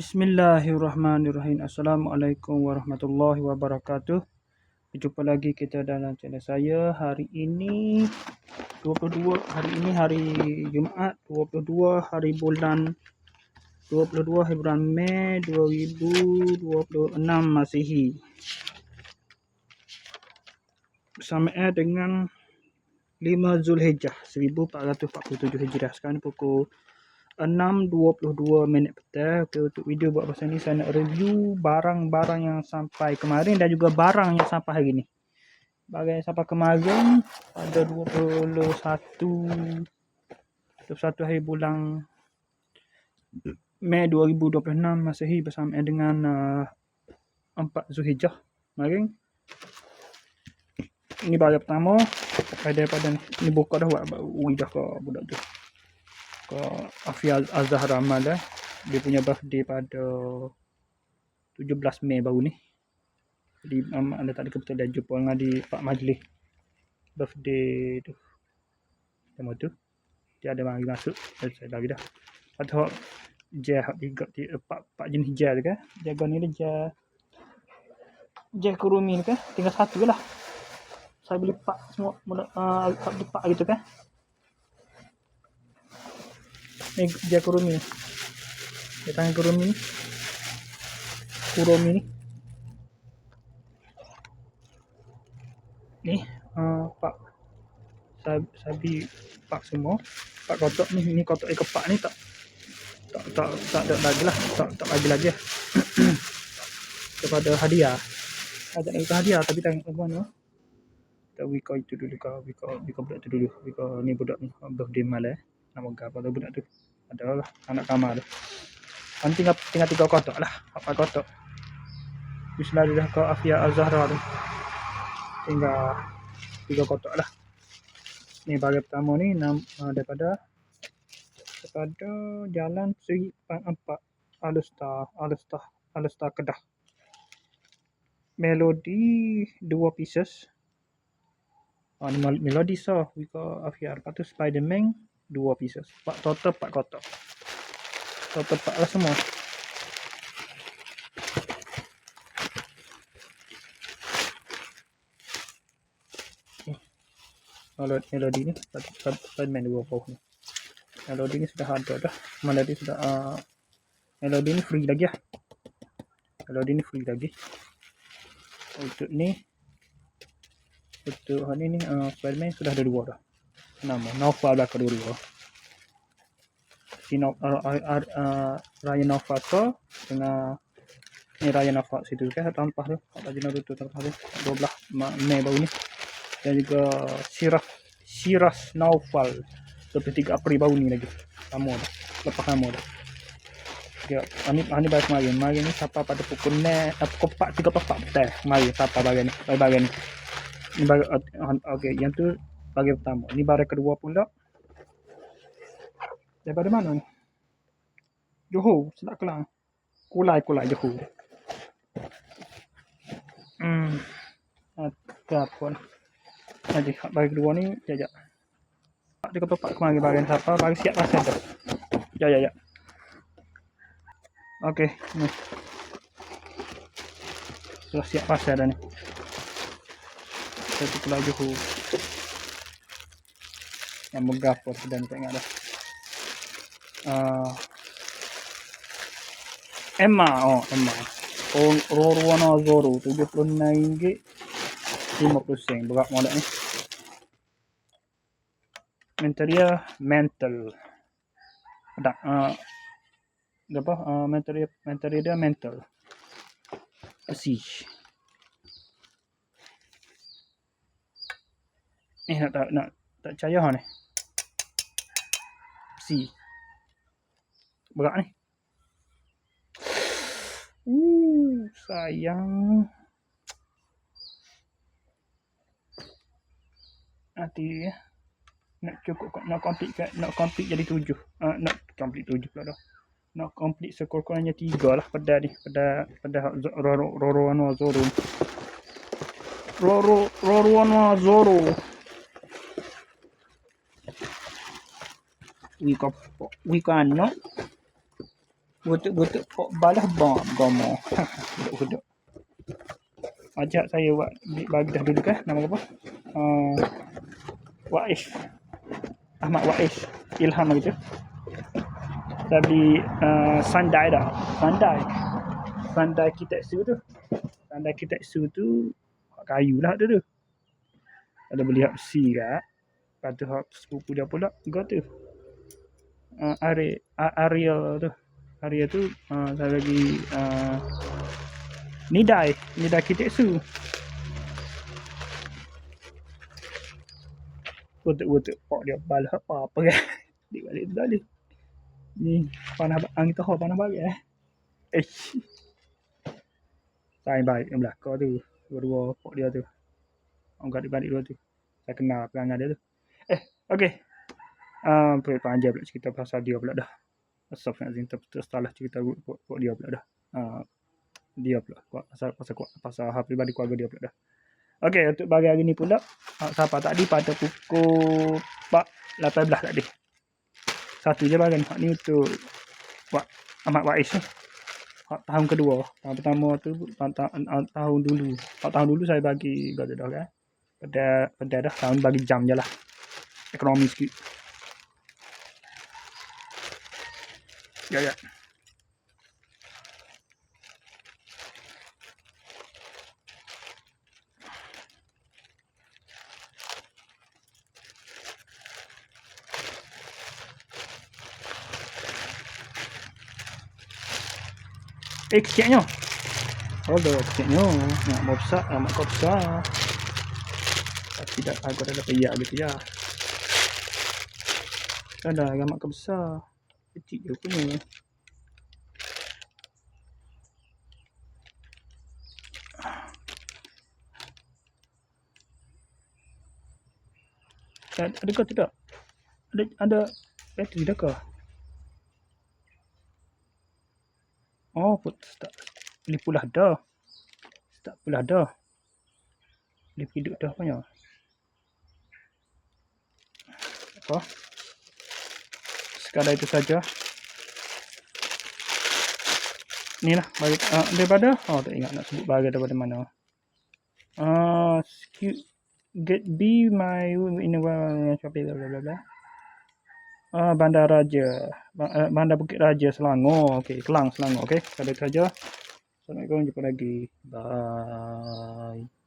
Bismillahirrahmanirrahim. Assalamualaikum warahmatullahi wabarakatuh. Berjumpa lagi kita dalam channel saya. Hari ini hari Jumaat 22 hari bulan 22 hari bulan Mei 2026 Masihi. Bersamaan dengan 5 Zulhijjah 1447 Hijrah. Sekarang ni pukul 6.22 petang. Okay, untuk video buat pasal ni saya nak review barang-barang yang sampai kemarin dan juga barang yang sampai hari ni. Barang yang sampai kemarin pada 21 hari bulan Mei 2026 Masihi bersamaan dengan 4 Zulhijjah kemarin. Ini barang pertama daripada ni buka dah buat dah ke budak tu. Ke Afia Al-Zahra Amal dia punya birthday pada 17 Mei baru ni. Jadi anda tak ada kebetulan jumpa dengan di Pak Majlis birthday tu. Sama tu. Dia ada mari masuk. Saya lagi dah. Atau gel pak jenis gel tu kan. Jaga ni dia gel kurumi ni kan. Tinggal satu lah. Saya beli pak semua beli pak gitu kan. Ni dia kurumi. Dia tangan kurumi ni. Kurumi ni. Ni pak saya beli pak semua. Pak kotak ni kotak kepak ni tak ada lagi lah. Tak lagi. Kepada hadiah. Ada lagi hadiah tapi tengok ke mana. Kita wika itu dulu wika budak tu dulu. Wika ni budak ni birthday malam. Nama apa tu budak tu. Adalah anak kamar tu. Tinggal 3 kotak lah. 4 kotak. Bismillah dah ke Afia Al-Zahra tu. Tinggal 3 kotak lah. Ni barang pertama ni daripada Jalan Seri Empat Alustar Kedah. Melody 2 pieces. Ni melody wika Afia. Lepas tu Spiderman 2 pieces. Total 4 kotak. Total 4 lah semua. Melody ni Spiderman 2 bawah ni. Melody ni sudah ada dah. Melody sudah Melody ni free lagi lah. Melody ni free lagi. Untuk ni Spiderman sudah ada 2 dah. Nama Naufal belakang dulu. Si Ryan Naufal dengan ni Ryan Naufal situ kan tanpa tu. Baju Naruto tanpa tu 12 Mei baru ni. Dan juga Siras Naufal 23 April baru ni lagi. Lama dah. Lepas lama dah. Ya, ini baru kemarin. Kemarin ni sampai pada pukul 4.34 petang. Kemarin sampai bagian ni. Ini baru okey, yang tu bagian pertama. Ini baru kedua pula. Daripada mana ni? Johor, Selak Kelang. Kulai Johor. Ada apa ni? Jadi bagi kedua ni jajak. Pak dia kata kemarin bagian siapa bagi siap pasal tu. Ya. Okey, ni. Sudah siap pasal dah ni. Satu Kulai Johor. Yang megah pun sedang tak ingat dah. Emma. Roruana Zoro RM76.50 berat modal ni. Mental. Ada material dia mental. Prestige. Nak tak percaya ni. Berat ni. Sayang. Nanti nak cukup nak complete jadi 7. Nak complete 7 pula dah. Nak complete sekurang-kurangnya 3 lah pada ni. Pada Roruana Zoro. Roruana Zoro. Wika Butuk-butuk pok balah bom gomo. Budak-budak. Ajak saya buat bagi dah dulu nama apa? Wais. Ahmad Wais. Ilham gitu. Tapi Sandai dah. Sandai Kitetsu tu. Sandai Kitetsu tu kayu lah tu. Ada beli hak besi kat. Lepas tu hak sepupu dia pula kau tu. Ariel tu. Ariel tu saya lagi Nidai Kitetsu. Butuk-butuk pok dia balah apa kan. Dia balik tu tadi. Ni panah angin tu panah bagi Saing baik yang belakang tu. Dua-dua pok dia tu. Orang balik dua tu. Saya kenal perangai dia tu. Okey. Panjang pula cerita pasal dia pula dah. Asal nak zinta setelah cerita pok dia pula dah. Dia pula pasal hal pribadi keluarga dia pula dah. Okey, untuk bagi hari ni pula siapa tadi pada pukul 4.18 tadi. Satu je bagian hak ni untuk Ahmad Wais ni. Hak tahun kedua. Tahun pertama tu tahun dulu. Hak tahun dulu saya bagi gada dah kan. Pada dah tahun bagi jam je lah. Ekonomi sikit. Ya. Kecilnya. Kecilnya. Nak mau besar, nak kau besar. Tidak, aku dah dapat ya gitu ya. Ada agak kau besar. Kecil je punya. Adakah tidak? Ada bateri dah kah? Oh, start. Boleh pula dah. Start pula dah. Boleh hidup dah punya. Apa? Sekadar itu saja. Ni lah. Daripada. Tak ingat nak sebut bagi daripada mana. Get be my in a bla bla bla. Bandar Raja. Bandar Bukit Raja Selangor. Okey, Kelang Selangor. Okey, sekadar itu saja. Assalamualaikum, jumpa lagi. Bye.